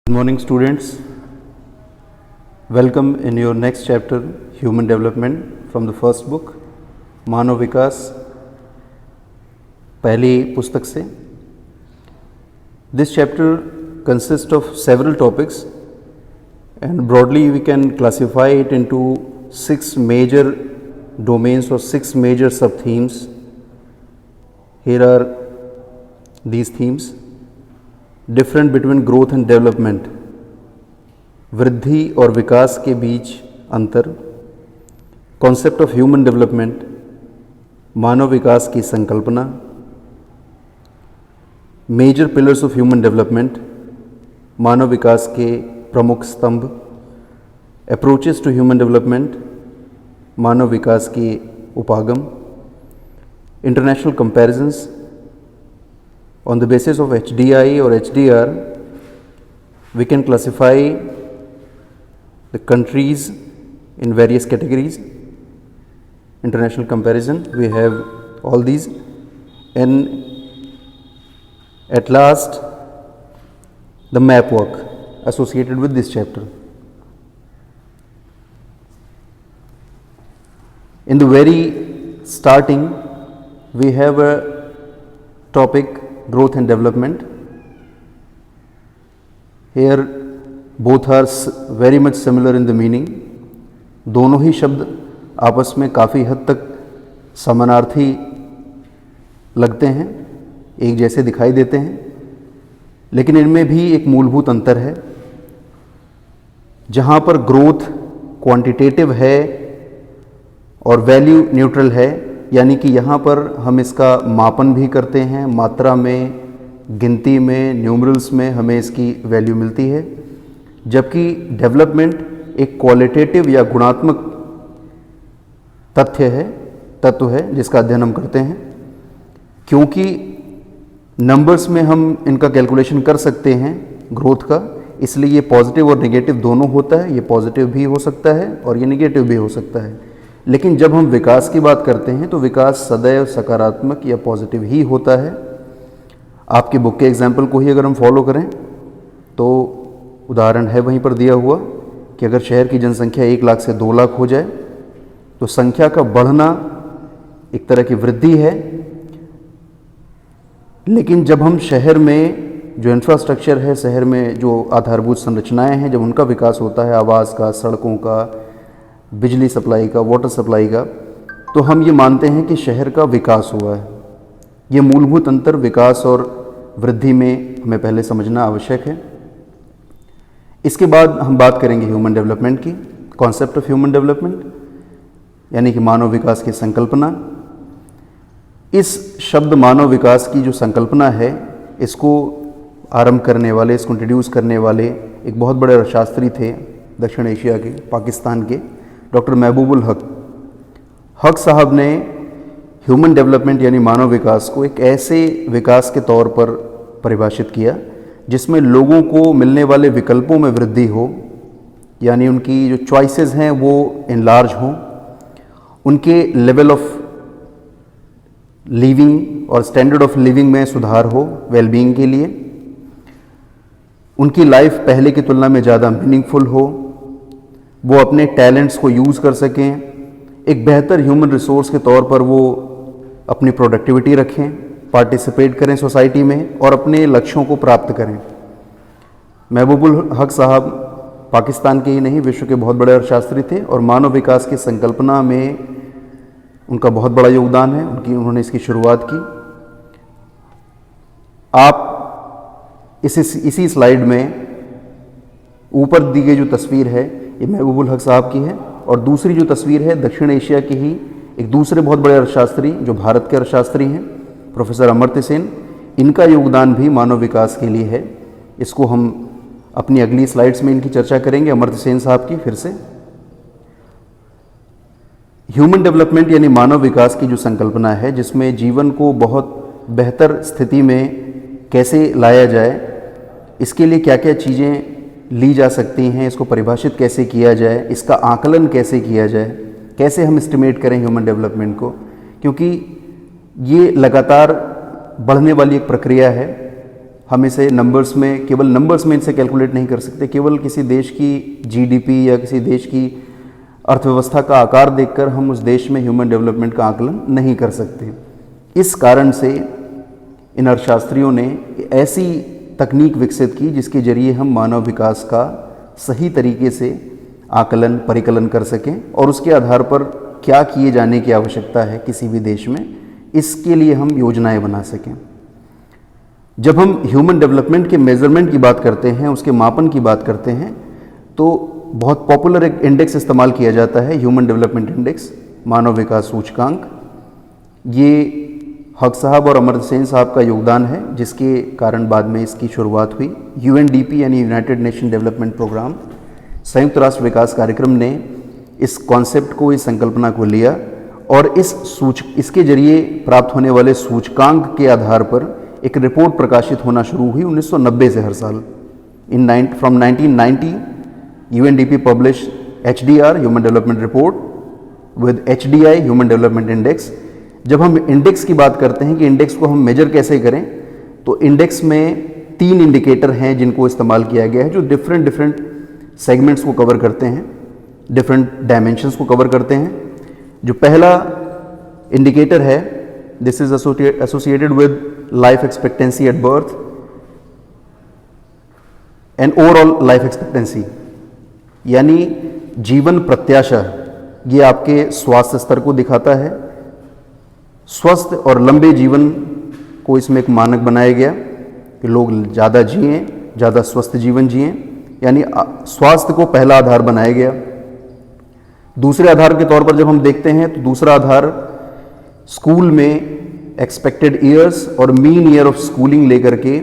Good morning students. Welcome in your next chapter, Human Development, from the first book, मानव विकास, पहली पुस्तक से. This chapter consists of several topics and broadly we can classify it into 6 major domains or 6 major sub-themes. Here are these themes. Difference between growth and development, वृद्धि और विकास के बीच अंतर, concept of human development, मानव विकास की संकल्पना, major pillars of human development, मानव विकास के प्रमुख स्तंभ, अप्रोचेस टू ह्यूमन डेवलपमेंट, मानव विकास के उपागम, international comparisons. On the basis of HDI or HDR, we can classify the countries in various categories. International comparison, we have all these, and at last the map work associated with this chapter. In the very starting, we have a topic, growth and development. Here both are very much similar in the meaning. दोनों ही शब्द आपस में काफ़ी हद तक समानार्थी लगते हैं, एक जैसे दिखाई देते हैं, लेकिन इनमें भी एक मूलभूत अंतर है. जहाँ पर ग्रोथ क्वांटिटेटिव है और वैल्यू न्यूट्रल है, यानी कि यहाँ पर हम इसका मापन भी करते हैं, मात्रा में, गिनती में, न्यूमरल्स में हमें इसकी वैल्यू मिलती है, जबकि डेवलपमेंट एक क्वालिटेटिव या गुणात्मक तत्व है जिसका अध्ययन हम करते हैं. क्योंकि नंबर्स में हम इनका कैलकुलेशन कर सकते हैं ग्रोथ का, इसलिए ये पॉजिटिव और नेगेटिव दोनों होता है. ये पॉजिटिव भी हो सकता है और ये नेगेटिव भी हो सकता है. लेकिन जब हम विकास की बात करते हैं तो विकास सदैव सकारात्मक या पॉजिटिव ही होता है. आपके बुक के एग्जाम्पल को ही अगर हम फॉलो करें तो उदाहरण है वहीं पर दिया हुआ कि अगर शहर की जनसंख्या 1 लाख से 2 लाख हो जाए तो संख्या का बढ़ना एक तरह की वृद्धि है. लेकिन जब हम शहर में जो इंफ्रास्ट्रक्चर है, शहर में जो आधारभूत संरचनाएं हैं, जब उनका विकास होता है, आवास का, सड़कों का, बिजली सप्लाई का, वाटर सप्लाई का, तो हम ये मानते हैं कि शहर का विकास हुआ है. ये मूलभूत अंतर विकास और वृद्धि में हमें पहले समझना आवश्यक है. इसके बाद हम बात करेंगे ह्यूमन डेवलपमेंट की, कॉन्सेप्ट ऑफ ह्यूमन डेवलपमेंट, यानी कि मानव विकास की संकल्पना. इस शब्द मानव विकास की जो संकल्पना है, इसको आरंभ करने वाले, इसको इंट्रोड्यूस करने वाले एक बहुत बड़े अर्थशास्त्री थे दक्षिण एशिया के, पाकिस्तान के, डॉक्टर महबूबुल हक साहब ने ह्यूमन डेवलपमेंट यानी मानव विकास को एक ऐसे विकास के तौर पर परिभाषित किया जिसमें लोगों को मिलने वाले विकल्पों में वृद्धि हो, यानी उनकी जो चॉइसेस हैं वो इनलार्ज हों, उनके लेवल ऑफ लिविंग और स्टैंडर्ड ऑफ लिविंग में सुधार हो वेलबींग के लिए, उनकी लाइफ पहले की तुलना में ज़्यादा मीनिंगफुल हो, वो अपने टैलेंट्स को यूज़ कर सकें, एक बेहतर ह्यूमन रिसोर्स के तौर पर वो अपनी प्रोडक्टिविटी रखें, पार्टिसिपेट करें सोसाइटी में और अपने लक्ष्यों को प्राप्त करें. महबूबुल हक साहब पाकिस्तान के ही नहीं, विश्व के बहुत बड़े अर्थशास्त्री थे और मानव विकास की संकल्पना में उनका बहुत बड़ा योगदान है. उन्होंने इसकी शुरुआत की. आप इसी स्लाइड में ऊपर दी गई जो तस्वीर है ये महबूबुल हक साहब की है, और दूसरी जो तस्वीर है दक्षिण एशिया की ही एक दूसरे बहुत बड़े अर्थशास्त्री जो भारत के अर्थशास्त्री हैं, प्रोफेसर अमर्त्य सेन. इनका योगदान भी मानव विकास के लिए है. इसको हम अपनी अगली स्लाइड्स में इनकी चर्चा करेंगे, अमर्त्य सेन साहब की. फिर से ह्यूमन डेवलपमेंट यानी मानव विकास की जो संकल्पना है, जिसमें जीवन को बहुत बेहतर स्थिति में कैसे लाया जाए, इसके लिए क्या क्या चीज़ें ली जा सकती हैं, इसको परिभाषित कैसे किया जाए, इसका आकलन कैसे किया जाए, कैसे हम एस्टिमेट करें ह्यूमन डेवलपमेंट को, क्योंकि ये लगातार बढ़ने वाली एक प्रक्रिया है. हम इसे नंबर्स में, केवल नंबर्स में इसे कैलकुलेट नहीं कर सकते। केवल किसी देश की जीडीपी या किसी देश की अर्थव्यवस्था का आकार देखकर हम उस देश में ह्यूमन डेवलपमेंट का आकलन नहीं कर सकते। इस कारण से इन अर्थशास्त्रियों ने ऐसी तकनीक विकसित की जिसके जरिए हम मानव विकास का सही तरीके से आकलन परिकलन कर सकें और उसके आधार पर क्या किए जाने की आवश्यकता है किसी भी देश में, इसके लिए हम योजनाएं बना सकें। जब हम ह्यूमन डेवलपमेंट के मेजरमेंट की बात करते हैं, उसके मापन की बात करते हैं, तो बहुत पॉपुलर एक इंडेक्स इस्तेमाल किया जाता है, ह्यूमन डेवलपमेंट इंडेक्स, मानव विकास सूचकांक। ये हक साहब और अमर्त्य सेन साहब का योगदान है, जिसके कारण बाद में इसकी शुरुआत हुई। यूएनडीपी यानी यूनाइटेड नेशन डेवलपमेंट प्रोग्राम, संयुक्त राष्ट्र विकास कार्यक्रम ने इस कॉन्सेप्ट को, इस संकल्पना को लिया और इसके जरिए प्राप्त होने वाले सूचकांक के आधार पर एक रिपोर्ट प्रकाशित होना शुरू हुई 1990 से हर साल। From 1990 UNDP published HDR Human Development Report with HDI Human Development Index। जब हम इंडेक्स की बात करते हैं कि इंडेक्स को हम मेजर कैसे करें, तो इंडेक्स में 3 इंडिकेटर हैं जिनको इस्तेमाल किया गया है, जो डिफरेंट सेगमेंट्स को कवर करते हैं, डिफरेंट डायमेंशंस को कवर करते हैं। जो पहला इंडिकेटर है, this is associated with life expectancy at birth and overall life expectancy, यानी जीवन प्रत्याशा। ये आपके स्वास्थ्य स्तर को दिखाता है। स्वस्थ और लंबे जीवन को इसमें एक मानक बनाया गया कि लोग ज़्यादा जिएं, ज़्यादा स्वस्थ जीवन जिएं, यानी स्वास्थ्य को पहला आधार बनाया गया। दूसरे आधार के तौर पर जब हम देखते हैं तो दूसरा आधार स्कूल में एक्सपेक्टेड ईयर्स और मीन ईयर ऑफ स्कूलिंग लेकर के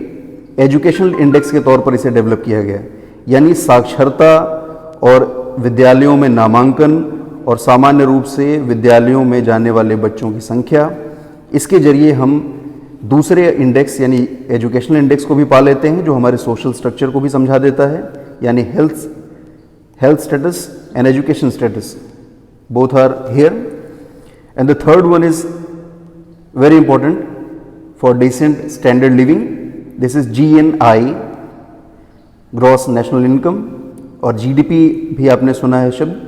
एजुकेशनल इंडेक्स के तौर पर इसे डेवलप किया गया, यानी साक्षरता और विद्यालयों में नामांकन और सामान्य रूप से विद्यालयों में जाने वाले बच्चों की संख्या। इसके जरिए हम दूसरे इंडेक्स यानी एजुकेशनल इंडेक्स को भी पा लेते हैं, जो हमारे सोशल स्ट्रक्चर को भी समझा देता है, यानी health status and education status, both are here. And the third one is very important for decent standard living, this is GNI, gross national income, और GDP भी आपने सुना है शब्द।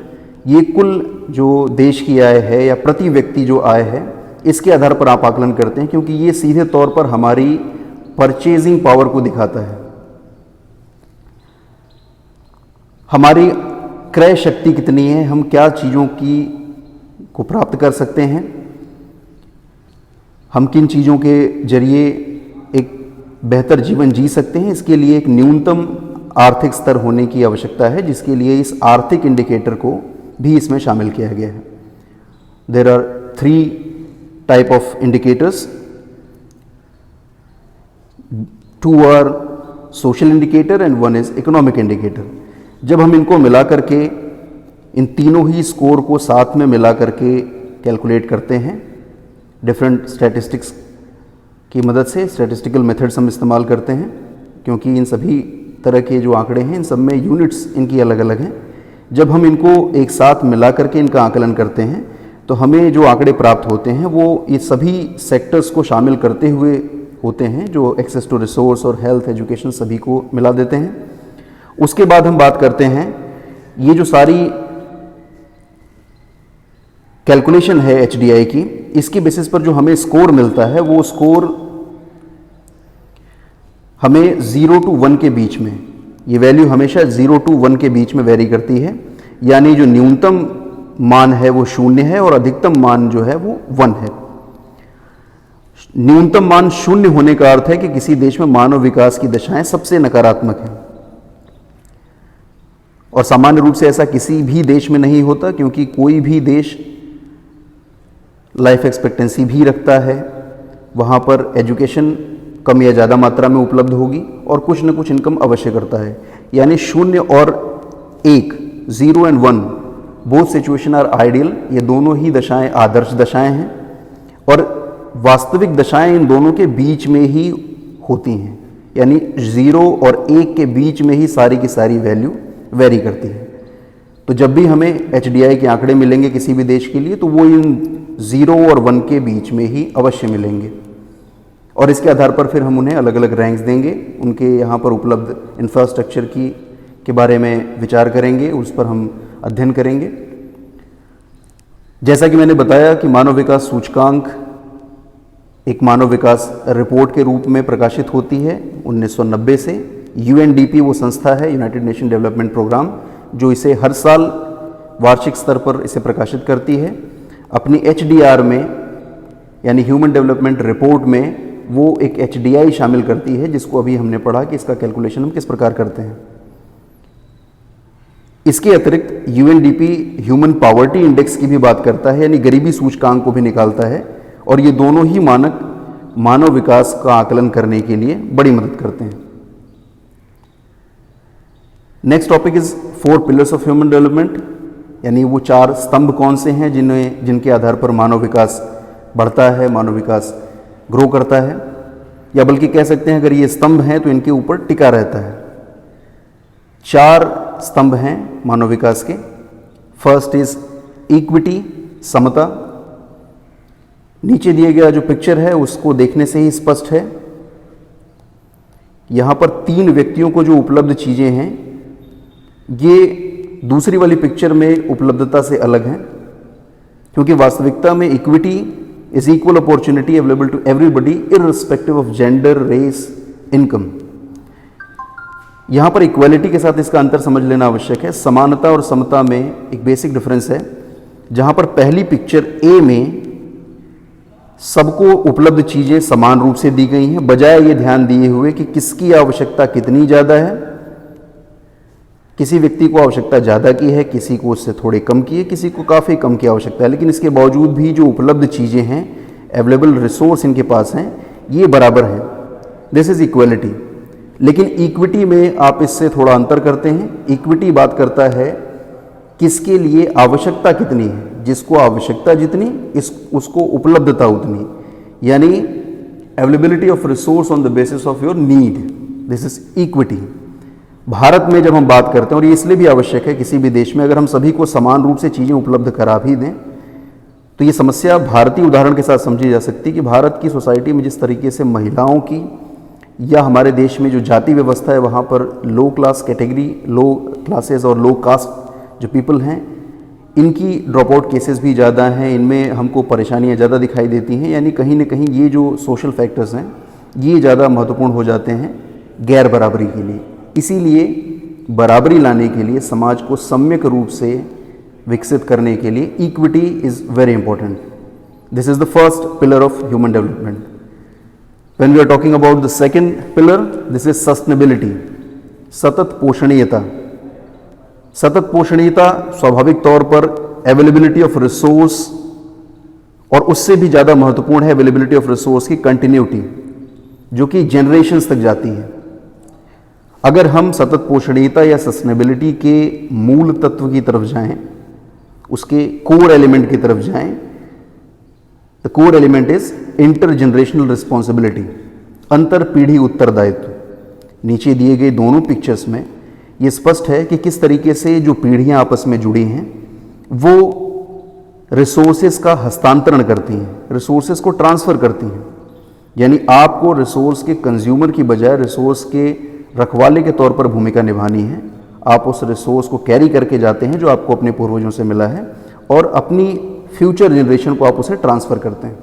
ये कुल जो देश की आय है या प्रति व्यक्ति जो आय है, इसके आधार पर आप आकलन करते हैं, क्योंकि ये सीधे तौर पर हमारी परचेजिंग पावर को दिखाता है। हमारी क्रय शक्ति कितनी है, हम क्या चीज़ों को प्राप्त कर सकते हैं, हम किन चीज़ों के जरिए एक बेहतर जीवन जी सकते हैं, इसके लिए एक न्यूनतम आर्थिक स्तर होने की आवश्यकता है, जिसके लिए इस आर्थिक इंडिकेटर को भी इसमें शामिल किया गया है। There are 3 type of indicators, 2 are social indicator and 1 is economic indicator. जब हम इनको मिला करके, इन तीनों ही स्कोर को साथ में मिला करके कैलकुलेट करते हैं, डिफरेंट स्टैटिस्टिक्स की मदद से, स्टैटिस्टिकल मेथड्स हम इस्तेमाल करते हैं, क्योंकि इन सभी तरह के जो आंकड़े हैं इन सब में यूनिट्स इनकी अलग अलग हैं। जब हम इनको एक साथ मिला करके इनका आकलन करते हैं तो हमें जो आंकड़े प्राप्त होते हैं वो ये सभी सेक्टर्स को शामिल करते हुए होते हैं, जो एक्सेस टू रिसोर्स और हेल्थ एजुकेशन सभी को मिला देते हैं। उसके बाद हम बात करते हैं, ये जो सारी कैलकुलेशन है HDI की, इसके बेसिस पर जो हमें स्कोर मिलता है, वो स्कोर हमें 0 to 1 के बीच में, ये वैल्यू हमेशा 0 to 1 के बीच में वेरी करती है, यानी जो न्यूनतम मान है वो 0 है और अधिकतम मान जो है वो 1 है। न्यूनतम मान 0 होने का अर्थ है कि किसी देश में मानव विकास की दशाएं सबसे नकारात्मक हैं, और सामान्य रूप से ऐसा किसी भी देश में नहीं होता, क्योंकि कोई भी देश लाइफ एक्सपेक्टेंसी भी रखता है, वहाँ पर एजुकेशन कम या ज़्यादा मात्रा में उपलब्ध होगी और कुछ न कुछ इनकम अवश्य करता है। यानी 0 और 1, 0 and 1, both situation are ideal. ये दोनों ही दशाएं आदर्श दशाएं हैं और वास्तविक दशाएं इन दोनों के बीच में ही होती हैं, यानी 0 और 1 के बीच में ही सारी की सारी वैल्यू वेरी करती है। तो जब भी हमें HDI के आंकड़े मिलेंगे किसी भी देश के लिए, तो वो इन 0 और 1 के बीच में ही अवश्य मिलेंगे। और इसके आधार पर फिर हम उन्हें अलग अलग रैंक्स देंगे, उनके यहाँ पर उपलब्ध इंफ्रास्ट्रक्चर के बारे में विचार करेंगे, उस पर हम अध्ययन करेंगे। जैसा कि मैंने बताया कि मानव विकास सूचकांक एक मानव विकास रिपोर्ट के रूप में प्रकाशित होती है 1990 से। UNDP वो संस्था है, यूनाइटेड नेशन डेवलपमेंट प्रोग्राम, जो इसे हर साल वार्षिक स्तर पर इसे प्रकाशित करती है। अपनी HDR में यानी ह्यूमन डेवलपमेंट रिपोर्ट में वो एक HDI शामिल करती है, जिसको अभी हमने पढ़ा कि इसका कैलकुलेशन हम किस प्रकार करते हैं। इसके अतिरिक्त UNDP ह्यूमन पॉवर्टी इंडेक्स की भी बात करता है, यानी गरीबी सूचकांक को भी निकालता है, और ये दोनों ही मानक मानव विकास का आकलन करने के लिए बड़ी मदद करते हैं। Next topic is 4 pillars of human development, यानी वो 4 स्तंभ कौन से हैं जिनके आधार पर मानव विकास बढ़ता है, मानव विकास ग्रो करता है, या बल्कि कह सकते हैं अगर ये स्तंभ हैं तो इनके ऊपर टिका रहता है। 4 स्तंभ हैं मानव विकास के। फर्स्ट इज इक्विटी, समता। नीचे दिए गया जो पिक्चर है उसको देखने से ही स्पष्ट है। यहाँ पर 3 व्यक्तियों को जो उपलब्ध चीज़ें हैं ये दूसरी वाली पिक्चर में उपलब्धता से अलग हैं, क्योंकि वास्तविकता में equity is equal opportunity available to everybody irrespective of gender, race, income. यहाँ पर इक्वालिटी के साथ इसका अंतर समझ लेना आवश्यक है। समानता और समता में एक बेसिक डिफरेंस है। जहाँ पर पहली पिक्चर ए में सबको उपलब्ध चीज़ें समान रूप से दी गई हैं, बजाय ये ध्यान दिए हुए कि किसकी आवश्यकता कितनी ज़्यादा है। किसी व्यक्ति को आवश्यकता ज़्यादा की है, किसी को उससे थोड़ी कम की है, किसी को काफ़ी कम की आवश्यकता है, लेकिन इसके बावजूद भी जो उपलब्ध चीज़ें हैं, अवेलेबल रिसोर्स इनके पास हैं, ये बराबर हैं। This is equality. लेकिन इक्विटी में आप इससे थोड़ा अंतर करते हैं। इक्विटी बात करता है किसके लिए आवश्यकता कितनी है, जिसको आवश्यकता जितनी उसको उपलब्धता उतनी, यानी availability of resource on the basis of your need. This is equity. Bharat में जब हम बात करते हैं, और ये इसलिए भी आवश्यक है किसी भी देश में, अगर हम सभी को समान रूप से चीज़ें उपलब्ध करा भी दें तो ये समस्या भारतीय उदाहरण के साथ समझी जा सकती है कि भारत की सोसाइटी में जिस तरीके से महिलाओं की या हमारे देश में जो जाति व्यवस्था है, वहाँ पर लो क्लास कैटेगरी, लो क्लासेस और लो कास्ट जो पीपल हैं, इनकी ड्रॉप आउट केसेस भी ज़्यादा हैं, इनमें हमको परेशानियाँ ज़्यादा दिखाई देती हैं। यानी कहीं ना कहीं ये जो सोशल फैक्टर्स हैं ये ज़्यादा महत्वपूर्ण हो जाते हैं गैर बराबरी के लिए। इसीलिए बराबरी लाने के लिए, समाज को सम्यक रूप से विकसित करने के लिए equity is very important. This is the first pillar of human development. When we are talking about the second pillar, this is sustainability, सतत पोषणीयता। सतत पोषणीयता स्वाभाविक तौर पर अवेलेबिलिटी ऑफ रिसोर्स, और उससे भी ज़्यादा महत्वपूर्ण है अवेलेबिलिटी ऑफ रिसोर्स की कंटिन्यूटी, जो कि जनरेशन्स तक जाती है। अगर हम सतत पोषणीयता या सस्टेनेबिलिटी के मूल तत्व की तरफ जाएं, उसके कोर एलिमेंट की तरफ जाएं, the core element is intergenerational responsibility, अंतर पीढ़ी उत्तरदायित्व। नीचे दिए गए दोनों पिक्चर्स में ये स्पष्ट है कि किस तरीके से जो पीढ़ियां आपस में जुड़ी हैं वो रिसोर्सेज का हस्तांतरण करती हैं, रिसोर्सेज को ट्रांसफ़र करती हैं। यानी आपको रिसोर्स के कंज्यूमर की बजाय रिसोर्स के रखवाले के तौर पर भूमिका निभानी है। आप उस रिसोर्स को कैरी करके जाते हैं जो आपको अपने पूर्वजों से मिला है, और अपनी फ्यूचर जनरेशन को आप उसे ट्रांसफ़र करते हैं।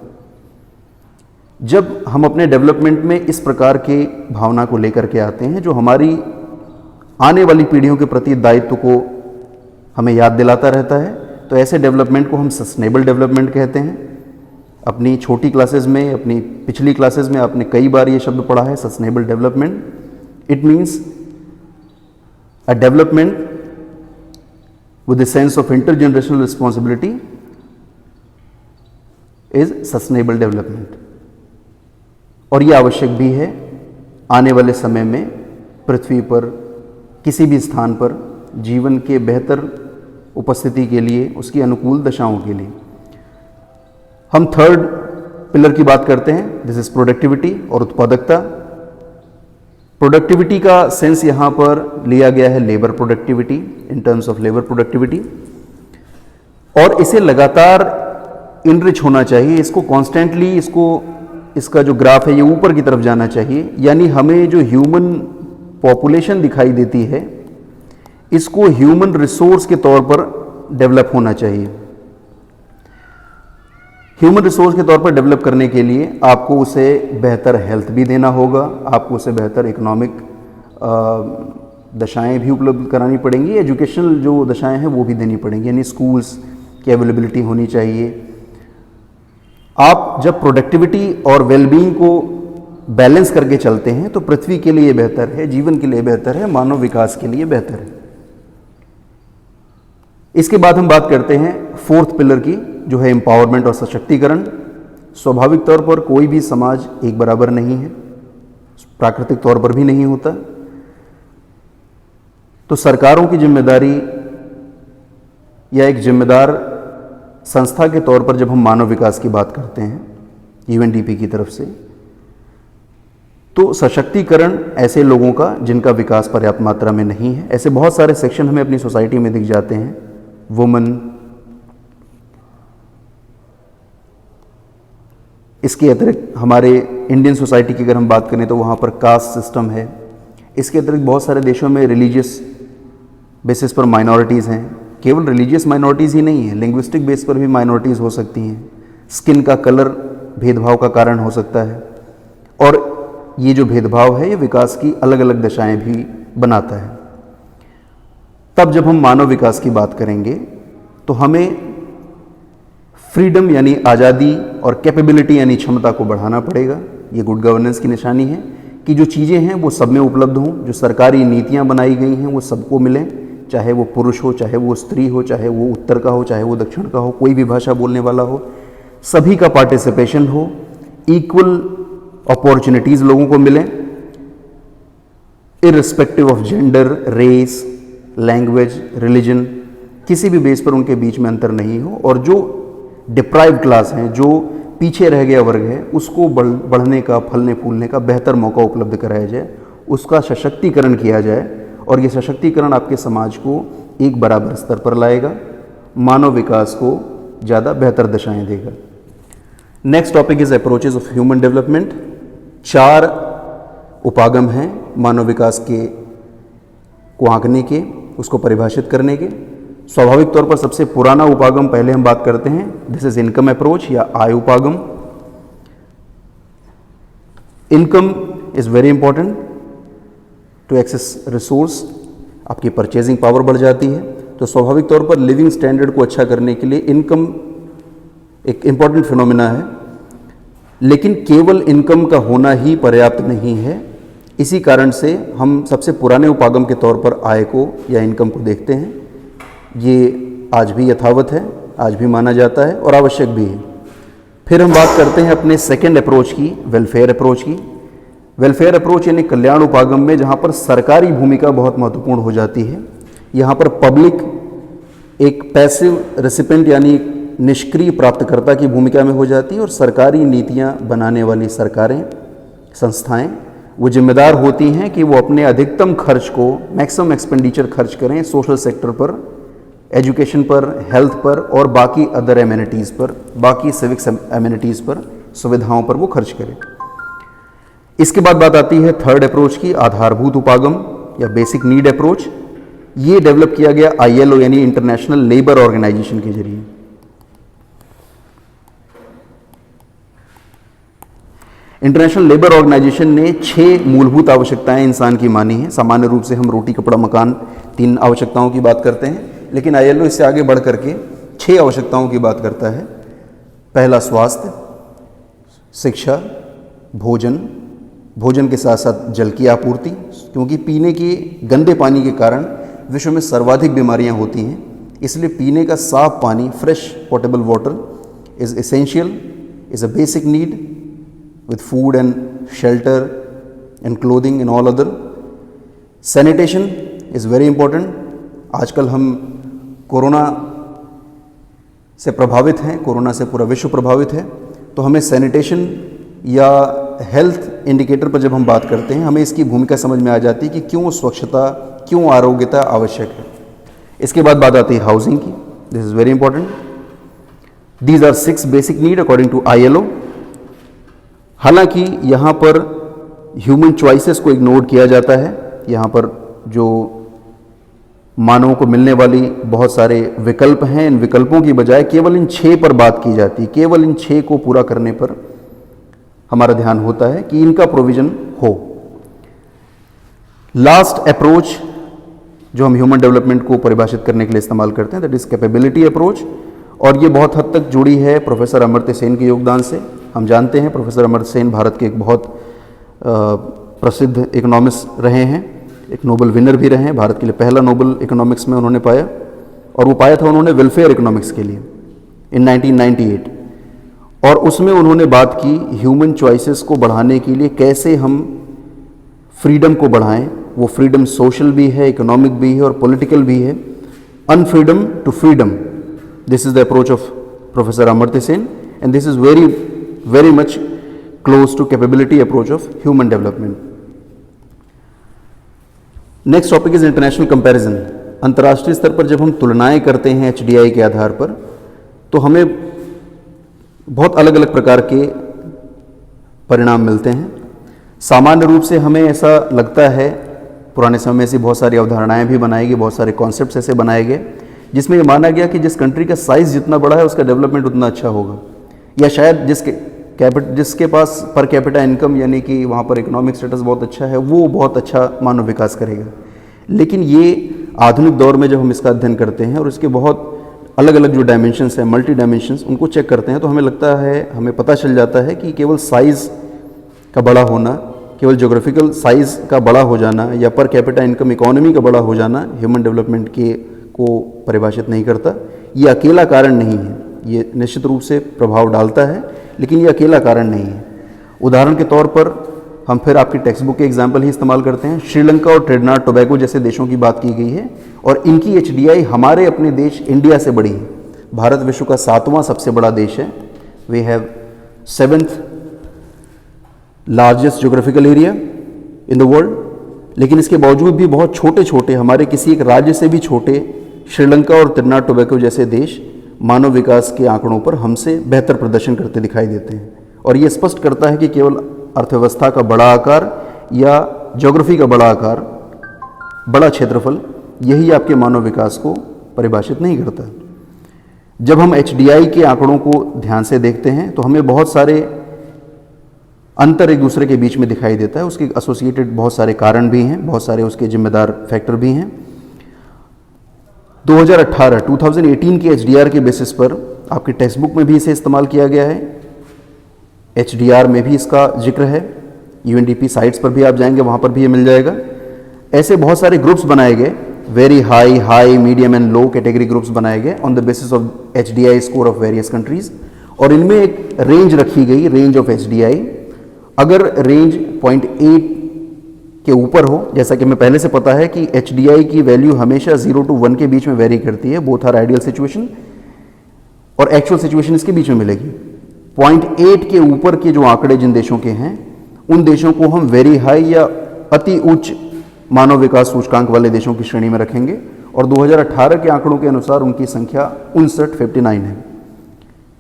जब हम अपने डेवलपमेंट में इस प्रकार के भावना को लेकर के आते हैं जो हमारी आने वाली पीढ़ियों के प्रति दायित्व को हमें याद दिलाता रहता है, तो ऐसे डेवलपमेंट को हम सस्टेनेबल डेवलपमेंट कहते हैं। अपनी छोटी क्लासेस में, अपनी पिछली क्लासेस में आपने कई बार ये शब्द पढ़ा है, sustainable development. It means a development with the sense of intergenerational responsibility is sustainable development. और ये आवश्यक भी है आने वाले समय में पृथ्वी पर किसी भी स्थान पर जीवन के बेहतर उपस्थिति के लिए, उसकी अनुकूल दशाओं के लिए। हम थर्ड पिलर की बात करते हैं, दिस इज प्रोडक्टिविटी और उत्पादकता। प्रोडक्टिविटी का सेंस यहाँ पर लिया गया है labour productivity, in terms of labour productivity, और इसे लगातार इनरिच होना चाहिए, इसको कॉन्स्टेंटली इसको इसका जो ग्राफ है ये ऊपर की तरफ जाना चाहिए, यानी हमें जो ह्यूमन पॉपुलेशन दिखाई देती है इसको ह्यूमन रिसोर्स के तौर पर डेवलप होना चाहिए। ह्यूमन रिसोर्स के तौर पर डेवलप करने के लिए आपको उसे बेहतर हेल्थ भी देना होगा, आपको उसे बेहतर इकोनॉमिक दशाएं भी उपलब्ध करानी पड़ेंगी, एजुकेशनल जो दशाएं हैं वो भी देनी पड़ेंगी, यानी स्कूल्स की अवेलेबिलिटी होनी चाहिए। आप जब प्रोडक्टिविटी और वेलबींग को बैलेंस करके चलते हैं तो पृथ्वी के लिए बेहतर है, जीवन के लिए बेहतर है, मानव विकास के लिए बेहतर है। इसके बाद हम बात करते हैं फोर्थ पिलर की, जो है एम्पावरमेंट और सशक्तिकरण। स्वाभाविक तौर पर कोई भी समाज एक बराबर नहीं है, प्राकृतिक तौर पर भी नहीं होता, तो सरकारों की जिम्मेदारी या एक जिम्मेदार संस्था के तौर पर जब हम मानव विकास की बात करते हैं यूएनडीपी की तरफ से, तो सशक्तिकरण ऐसे लोगों का जिनका विकास पर्याप्त मात्रा में नहीं है। ऐसे बहुत सारे सेक्शन हमें अपनी सोसाइटी में दिख जाते हैं, वुमन, इसके अतिरिक्त हमारे इंडियन सोसाइटी की अगर हम बात करें तो वहाँ पर कास्ट सिस्टम है। इसके अतिरिक्त बहुत सारे देशों में रिलीजियस बेसिस पर माइनॉरिटीज़ हैं। केवल रिलीजियस माइनॉरिटीज़ ही नहीं है, लिंग्विस्टिक बेस पर भी माइनॉरिटीज़ हो सकती हैं। स्किन का कलर भेदभाव का कारण हो सकता है, और ये जो भेदभाव है ये विकास की अलग अलग दशाएं भी बनाता है। तब जब हम मानव विकास की बात करेंगे तो हमें फ्रीडम यानी आज़ादी और कैपेबिलिटी यानी क्षमता को बढ़ाना पड़ेगा। ये गुड गवर्नेंस की निशानी है कि जो चीज़ें हैं वो सब में उपलब्ध हों, जो सरकारी नीतियां बनाई गई हैं वो सबको मिलें, चाहे वो पुरुष हो, चाहे वो स्त्री हो, चाहे वो उत्तर का हो, चाहे वो दक्षिण का हो, कोई भी भाषा बोलने वाला हो, सभी का पार्टिसिपेशन हो, इक्वल अपॉर्चुनिटीज़ लोगों को मिलें, irrespective of gender, race, language, religion, किसी भी बेस पर उनके बीच में अंतर नहीं हो, और जो डिप्राइव्ड क्लास हैं, जो पीछे रह गया वर्ग है, उसको बढ़ने का, फलने फूलने का बेहतर मौका उपलब्ध कराया जाए, उसका सशक्तिकरण किया जाए, और ये सशक्तिकरण आपके समाज को एक बराबर स्तर पर लाएगा, मानव विकास को ज़्यादा बेहतर दशाएं देगा। Next topic is approaches of human development. 4 उपागम हैं मानव विकास के को आंकने के, उसको परिभाषित करने के। स्वाभाविक तौर पर सबसे पुराना उपागम पहले हम बात करते हैं, दिस इज इनकम अप्रोच या आय उपागम। Income is very important to access resource, आपकी परचेजिंग पावर बढ़ जाती है, तो स्वाभाविक तौर पर लिविंग स्टैंडर्ड को अच्छा करने के लिए इनकम एक इम्पॉर्टेंट फिनोमिना है। लेकिन केवल इनकम का होना ही पर्याप्त नहीं है, इसी कारण से हम सबसे पुराने उपागम के तौर पर आय को या इनकम को देखते हैं। ये आज भी यथावत है, आज भी माना जाता है और आवश्यक भी है। फिर हम बात करते हैं अपने सेकेंड अप्रोच की, वेलफेयर अप्रोच की। वेलफेयर अप्रोच यानी कल्याण उपागम में जहाँ पर सरकारी भूमिका बहुत महत्वपूर्ण हो जाती है। यहाँ पर पब्लिक एक पैसिव रेसिपेंट यानी निष्क्रिय प्राप्तकर्ता की भूमिका में हो जाती है, और सरकारी नीतियाँ बनाने वाली सरकारें, संस्थाएं, वो जिम्मेदार होती हैं कि वो अपने अधिकतम खर्च को, मैक्सिमम एक्सपेंडिचर खर्च करें सोशल सेक्टर पर, एजुकेशन पर, हेल्थ पर और बाकी अदर एमिनिटीज़ पर, बाकी सिविक्स एमिनिटीज़ पर, सुविधाओं पर वो खर्च करें। इसके बाद बात आती है थर्ड अप्रोच की, आधारभूत उपागम या बेसिक नीड अप्रोच। ये डेवलप किया गया ILO यानी इंटरनेशनल लेबर ऑर्गेनाइजेशन के जरिए। इंटरनेशनल लेबर ऑर्गेनाइजेशन ने 6 मूलभूत आवश्यकताएं इंसान की मानी हैं। सामान्य रूप से हम रोटी, कपड़ा, मकान 3 आवश्यकताओं की बात करते हैं, लेकिन ILO इससे आगे बढ़ करके 6 आवश्यकताओं की बात करता है। पहला स्वास्थ्य, शिक्षा, भोजन, भोजन के साथ साथ जल की आपूर्ति, क्योंकि पीने के गंदे पानी के कारण विश्व में सर्वाधिक बीमारियां होती हैं, इसलिए पीने का साफ पानी, fresh portable water is essential, is a basic need with food and shelter and clothing and all other. Sanitation is very important. आजकल हम कोरोना से प्रभावित हैं, कोरोना से पूरा विश्व प्रभावित है, तो हमें सैनिटेशन या हेल्थ इंडिकेटर पर जब हम बात करते हैं, हमें इसकी भूमिका समझ में आ जाती है कि क्यों स्वच्छता, क्यों आरोग्यता आवश्यक है। इसके बाद बात आती है हाउसिंग की, this is very important. These are 6 basic need according to ILO। हालांकि यहाँ पर ह्यूमन चॉइसेस को इग्नोर किया जाता है। यहाँ पर जो मानवों को मिलने वाली बहुत सारे विकल्प हैं, इन विकल्पों की बजाय केवल इन 6 पर बात की जाती है। केवल इन 6 को पूरा करने पर हमारा ध्यान होता है कि इनका प्रोविजन हो। लास्ट अप्रोच जो हम ह्यूमन डेवलपमेंट को परिभाषित करने के लिए इस्तेमाल करते हैं, दैट इज कैपेबिलिटी अप्रोच, और ये बहुत हद तक जुड़ी है प्रोफेसर अमर्त्य सेन के योगदान से। हम जानते हैं प्रोफेसर अमर्त्य सेन भारत के एक बहुत प्रसिद्ध इकोनॉमिस्ट रहे हैं, एक नोबेल विनर भी रहे हैं। भारत के लिए पहला नोबेल इकोनॉमिक्स में उन्होंने पाया, और वो पाया था उन्होंने वेलफेयर इकोनॉमिक्स के लिए इन 1998। और उसमें उन्होंने बात की ह्यूमन चॉइसेस को बढ़ाने के लिए कैसे हम फ्रीडम को बढ़ाएं। वो फ्रीडम सोशल भी है, इकोनॉमिक भी है और पॉलिटिकल भी है। Unfreedom to freedom, this is the approach of professor Amartya Sen, and this is very much close to capability approach of human development. Next topic is international comparison. अंतर्राष्ट्रीय स्तर पर जब हम तुलनाएं करते हैं HDI के आधार पर, तो हमें बहुत अलग अलग प्रकार के परिणाम मिलते हैं। सामान्य रूप से हमें ऐसा लगता है, पुराने समय में ऐसी बहुत सारी अवधारणाएं भी बनाई गई, बहुत सारे कॉन्सेप्ट्स ऐसे बनाए गए जिसमें ये माना गया कि जिस कंट्री का साइज़ जितना बड़ा है उसका डेवलपमेंट उतना अच्छा होगा, या शायद जिसके पास पर कैपिटा इनकम यानी कि वहाँ पर इकोनॉमिक स्टेटस बहुत अच्छा है वो बहुत अच्छा मानव विकास करेगा। लेकिन ये आधुनिक दौर में जब हम इसका अध्ययन करते हैं और इसके बहुत अलग अलग जो डायमेंशंस हैं, मल्टी डायमेंशंस, उनको चेक करते हैं, तो हमें लगता है, हमें पता चल जाता है कि केवल साइज़ का बड़ा होना, केवल ज्योग्राफिकल साइज़ का बड़ा हो जाना या पर कैपिटा इनकम इकोनॉमी का बड़ा हो जाना ह्यूमन डेवलपमेंट को परिभाषित नहीं करता। ये अकेला कारण नहीं है, ये निश्चित रूप से प्रभाव डालता है, लेकिन ये अकेला कारण नहीं है। उदाहरण के तौर पर हम फिर आपकी टेक्स्ट बुक के एग्जाम्पल ही इस्तेमाल करते हैं। श्रीलंका और ट्रिनिडाद टोबैगो जैसे देशों की बात की गई है और इनकी HDI हमारे अपने देश इंडिया से बड़ी है। भारत विश्व का 7वां सबसे बड़ा देश है। We have 7th largest geographical area in the world, लेकिन इसके बावजूद भी बहुत छोटे छोटे, हमारे किसी एक राज्य से भी छोटे श्रीलंका और ट्रिनिडाद टोबैगो जैसे देश मानव विकास के आंकड़ों पर हमसे बेहतर प्रदर्शन करते दिखाई देते हैं। और ये स्पष्ट करता है कि केवल अर्थव्यवस्था का बड़ा आकार या ज्योग्राफी का बड़ा आकार, बड़ा क्षेत्रफल, यही आपके मानव विकास को परिभाषित नहीं करता। जब हम HDI के आंकड़ों को ध्यान से देखते हैं तो हमें बहुत सारे अंतर एक दूसरे के बीच में दिखाई देता है। उसके एसोसिएटेड बहुत सारे कारण भी हैं, बहुत सारे उसके जिम्मेदार फैक्टर भी हैं। 2018 के HDR के बेसिस पर आपकी टेक्स्ट बुक में भी इसे इस्तेमाल किया गया है, HDR में भी इसका जिक्र है, UNDP साइट्स पर भी आप जाएंगे वहाँ पर भी ये मिल जाएगा। ऐसे बहुत सारे ग्रुप्स बनाए गए, very high, medium and low category groups बनाए गए on the basis of HDI score of various countries, और इनमें एक रेंज रखी गई, रेंज ऑफ HDI। अगर रेंज 0.8 के ऊपर हो, जैसा कि हमें पहले से पता है कि HDI की वैल्यू हमेशा 0 to 1 के बीच में वेरी करती है, बोथ आर आइडियल सिचुएशन, और एक्चुअल सिचुएशन इसके बीच में मिलेगी। 0.8 के ऊपर के जो आंकड़े जिन देशों के हैं, उन देशों को हम वेरी हाई या अति उच्च मानव विकास सूचकांक वाले देशों की श्रेणी में रखेंगे, और 2018 के आंकड़ों के अनुसार उनकी संख्या 59 है।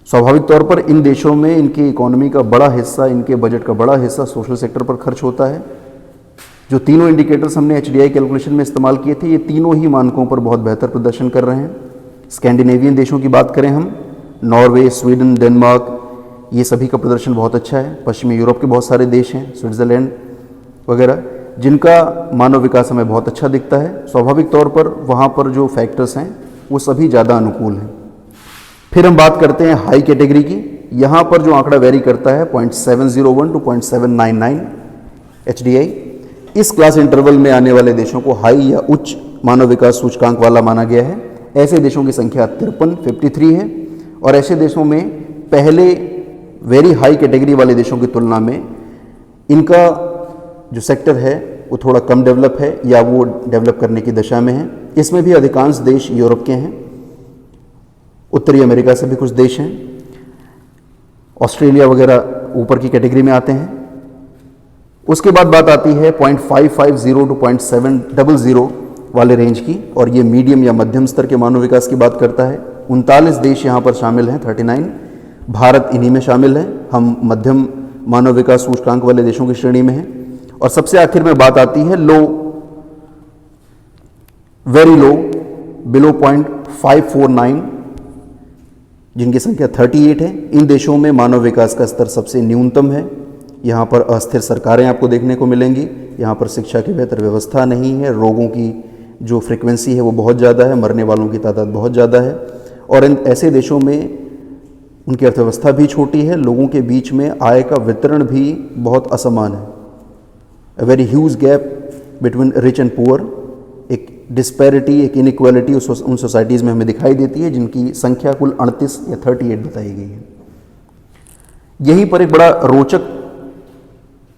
स्वाभाविक तौर पर इन देशों में इनकी इकोनॉमी का बड़ा हिस्सा, इनके बजट का बड़ा हिस्सा सोशल सेक्टर पर खर्च होता है। जो तीनों इंडिकेटर्स हमने HDI कैलकुलेशन में इस्तेमाल किए थे, ये तीनों ही मानकों पर बहुत बेहतर प्रदर्शन कर रहे हैं। स्कैंडिनेवियन देशों की बात करें हम, नॉर्वे, स्वीडन, डेनमार्क, ये सभी का प्रदर्शन बहुत अच्छा है। पश्चिमी यूरोप के बहुत सारे देश हैं, स्विट्ज़रलैंड वगैरह, जिनका मानव विकास हमें बहुत अच्छा दिखता है। स्वाभाविक तौर पर वहाँ पर जो फैक्टर्स हैं वो सभी ज़्यादा अनुकूल हैं। फिर हम बात करते हैं हाई कैटेगरी की। यहाँ पर जो आंकड़ा वेरी करता है 0.701 to 0.799 HDI। इस क्लास इंटरवल में आने वाले देशों को हाई या उच्च मानव विकास सूचकांक वाला माना गया है। ऐसे देशों की संख्या 53 है, और ऐसे देशों में पहले वेरी हाई कैटेगरी वाले देशों की तुलना में इनका जो सेक्टर है वो थोड़ा कम डेवलप है या वो डेवलप करने की दशा में है। इसमें भी अधिकांश देश यूरोप के हैं, उत्तरी अमेरिका से भी कुछ देश हैं, ऑस्ट्रेलिया वगैरह ऊपर की कैटेगरी में आते हैं। उसके बाद बात आती है 0.550 to 0.700 वाले रेंज की, और ये मीडियम या मध्यम स्तर के मानव विकास की बात करता है। 39 देश यहाँ पर शामिल हैं, 39। भारत इन्हीं में शामिल है। हम मध्यम मानव विकास सूचकांक वाले देशों की श्रेणी में है। और सबसे आखिर में बात आती है लो, वेरी लो, बिलो 0.549, जिनकी संख्या 38 है। इन देशों में मानव विकास का स्तर सबसे न्यूनतम है। यहाँ पर अस्थिर सरकारें आपको देखने को मिलेंगी, यहाँ पर शिक्षा की बेहतर व्यवस्था नहीं है, रोगों की जो फ्रिक्वेंसी है वो बहुत ज़्यादा है, मरने वालों की तादाद बहुत ज़्यादा है। और इन ऐसे देशों में उनकी अर्थव्यवस्था भी छोटी है, लोगों के बीच में आय का वितरण भी बहुत असमान है। A very huge gap between rich and poor, एक डिस्पैरिटी, एक इनइक्वालिटी उन सोसाइटीज़ में हमें दिखाई देती है, जिनकी संख्या कुल 38 या 38 बताई गई है। यहीं पर एक बड़ा रोचक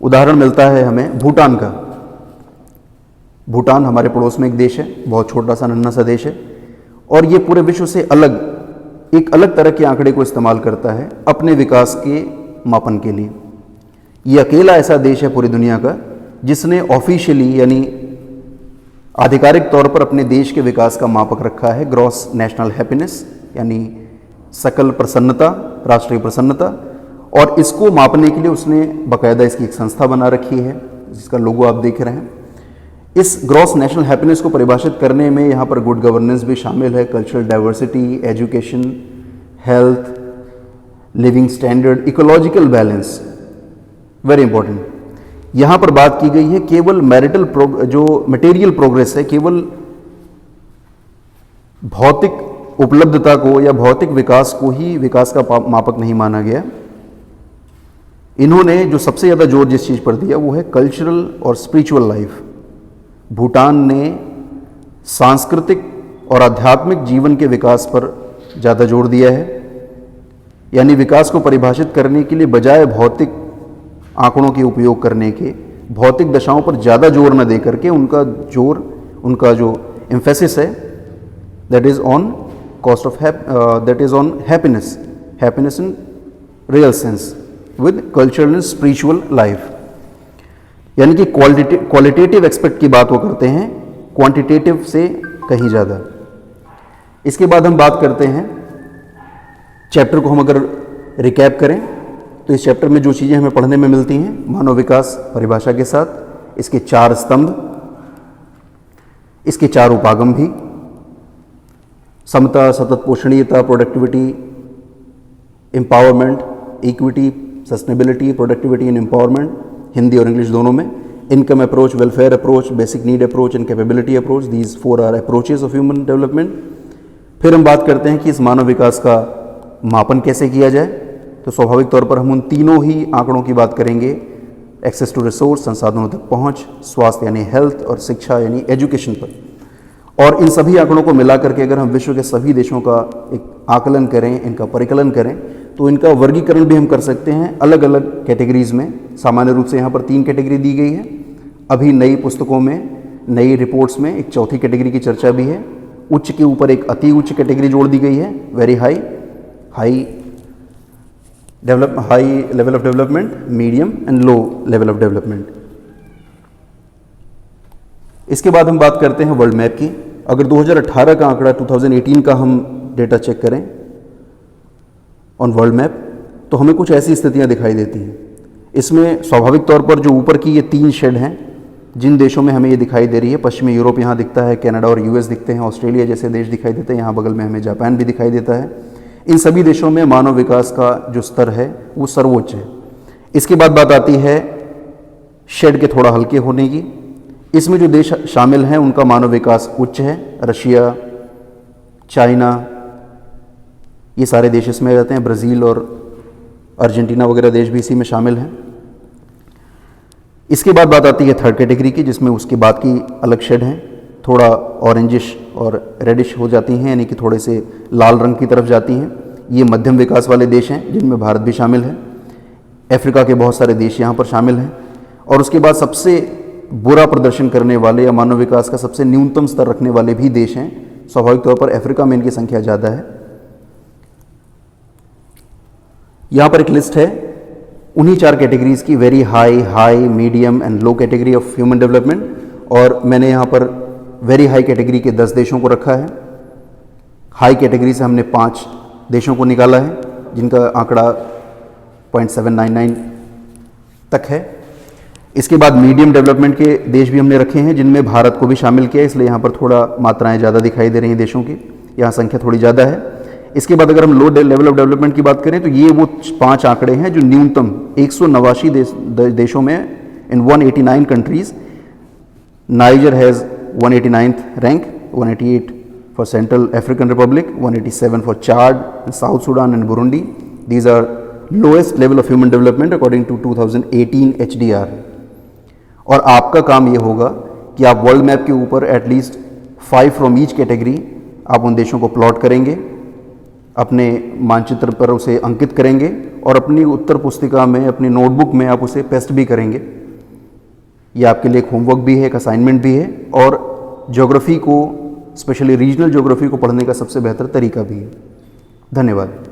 उदाहरण मिलता है हमें भूटान का। भूटान हमारे पड़ोस में एक देश है, बहुत छोटा सा नन्हा सा देश है, और ये पूरे विश्व से अलग एक अलग तरह के आंकड़े को इस्तेमाल करता है अपने विकास के मापन के लिए। ये अकेला ऐसा देश है पूरी दुनिया का जिसने ऑफिशियली यानी आधिकारिक तौर पर अपने देश के विकास का मापक रखा है ग्रॉस नेशनल हैप्पीनेस, यानी सकल प्रसन्नता, राष्ट्रीय प्रसन्नता। और इसको मापने के लिए उसने बाकायदा इसकी एक संस्था बना रखी है जिसका लोगो आप देख रहे हैं। इस ग्रॉस नेशनल हैप्पीनेस को परिभाषित करने में यहाँ पर गुड गवर्नेंस भी शामिल है, cultural diversity, education, health, living standard, ecological balance, very important. यहाँ पर बात की गई है केवल मैरिटल जो मटेरियल प्रोग्रेस है, केवल भौतिक उपलब्धता को या भौतिक विकास को ही विकास का मापक नहीं माना गया। इन्होंने जो सबसे ज़्यादा जोर जिस चीज़ पर दिया वो है कल्चरल और स्पिरिचुअल लाइफ। भूटान ने सांस्कृतिक और आध्यात्मिक जीवन के विकास पर ज़्यादा जोर दिया है, यानी विकास को परिभाषित करने के लिए बजाय भौतिक आंकड़ों के उपयोग करने के भौतिक दशाओं पर ज़्यादा जोर न दे करके उनका जो एम्फेसिस है that is on cost of that is on happiness, happiness in real sense with cultural and spiritual life. यानी कि क्वालिटेटिव एस्पेक्ट की बात वो करते हैं क्वांटिटेटिव से कहीं ज़्यादा। इसके बाद हम बात करते हैं चैप्टर को हम अगर रिकैप करें तो इस चैप्टर में जो चीज़ें हमें पढ़ने में मिलती हैं मानव विकास परिभाषा के साथ, इसके 4 स्तंभ, इसके 4 उपागम भी, समता, सतत पोषणीयता, productivity, empowerment, equity, sustainability, productivity and empowerment, Hindi और इंग्लिश दोनों में, income approach, welfare approach, basic need approach and capability approach, these 4 are approaches of human development. फिर हम बात करते हैं कि इस मानव विकास का मापन कैसे किया जाए, तो स्वाभाविक तौर पर हम उन तीनों ही आंकड़ों की बात करेंगे, एक्सेस टू रिसोर्स, संसाधनों तक पहुंच, स्वास्थ्य यानी हेल्थ, और शिक्षा यानी एजुकेशन पर। और इन सभी आंकड़ों को मिला करके अगर हम विश्व के सभी देशों का एक आकलन करें, इनका परिकलन करें, तो इनका वर्गीकरण भी हम कर सकते हैं अलग अलग कैटेगरीज में। सामान्य रूप से यहाँ पर 3 कैटेगरी दी गई है। अभी नई पुस्तकों में, नई रिपोर्ट्स में एक चौथी कैटेगरी की चर्चा भी है। उच्च के ऊपर एक अति उच्च कैटेगरी जोड़ दी गई है, very high, high level of development, medium and low level of development. इसके बाद हम बात करते हैं वर्ल्ड मैप की। अगर 2018 का आंकड़ा 2018 का हम डेटा चेक करें ऑन वर्ल्ड मैप, तो हमें कुछ ऐसी स्थितियां दिखाई देती हैं। इसमें स्वाभाविक तौर पर जो ऊपर की ये 3 शेड हैं, जिन देशों में हमें ये दिखाई दे रही है, पश्चिमी यूरोप यहाँ दिखता है, कनाडा और यूएस दिखते हैं, ऑस्ट्रेलिया जैसे देश दिखाई देते हैं, यहाँ बगल में हमें जापान भी दिखाई देता है। इन सभी देशों में मानव विकास का जो स्तर है वो सर्वोच्च है। इसके बाद बात आती है शेड के थोड़ा हल्के होने की। इसमें जो देश शामिल हैं उनका मानव विकास उच्च है, रशिया, चाइना, ये सारे देश इसमें रहते हैं, ब्राज़ील और अर्जेंटीना वगैरह देश भी इसी में शामिल हैं। इसके बाद बात आती है थर्ड कैटेगरी की, जिसमें उसके बाद की अलग शेड हैं, थोड़ा ऑरेंजिश और रेडिश हो जाती हैं, यानी कि थोड़े से लाल रंग की तरफ जाती हैं। ये मध्यम विकास वाले देश हैं जिनमें भारत भी शामिल है। अफ्रीका के बहुत सारे देश यहाँ पर शामिल हैं। और उसके बाद सबसे बुरा प्रदर्शन करने वाले या मानव विकास का सबसे न्यूनतम स्तर रखने वाले भी देश हैं। स्वाभाविक तौर पर अफ्रीका में इनकी संख्या ज़्यादा है। यहाँ पर एक लिस्ट है उन्हीं 4 कैटेगरीज की, very high, high, medium and low category of human development. और मैंने यहाँ पर वेरी हाई कैटेगरी के 10 देशों को रखा है। हाई कैटेगरी से हमने 5 देशों को निकाला है जिनका आंकड़ा 0.799 तक है। इसके बाद मीडियम डेवलपमेंट के देश भी हमने रखे हैं, जिनमें भारत को भी शामिल किया है, इसलिए यहाँ पर थोड़ा मात्राएं ज़्यादा दिखाई दे रही हैं देशों की, यहाँ संख्या थोड़ी ज़्यादा है। इसके बाद अगर हम लो लेवल ऑफ डेवलपमेंट की बात करें तो ये वो 5 आंकड़े हैं जो न्यूनतम 189 देशों में, इन 189 countries, niger has 189th rank, 188 for Central African Republic, 187 for Chad, South Sudan and Burundi. These are lowest level of human development according to 2018 HDR. और आपका काम ये होगा कि आप वर्ल्ड मैप के ऊपर एटलीस्ट 5 फ्रॉम ईच कैटेगरी आप उन देशों को प्लॉट करेंगे, अपने मानचित्र पर उसे अंकित करेंगे और अपनी उत्तर पुस्तिका में, अपनी नोटबुक में आप उसे पेस्ट भी करेंगे। ये आपके लिए एक होमवर्क भी है, एक असाइनमेंट भी है, और ज्योग्राफी को, स्पेशली रीजनल ज्योग्राफी को पढ़ने का सबसे बेहतर तरीका भी है। धन्यवाद।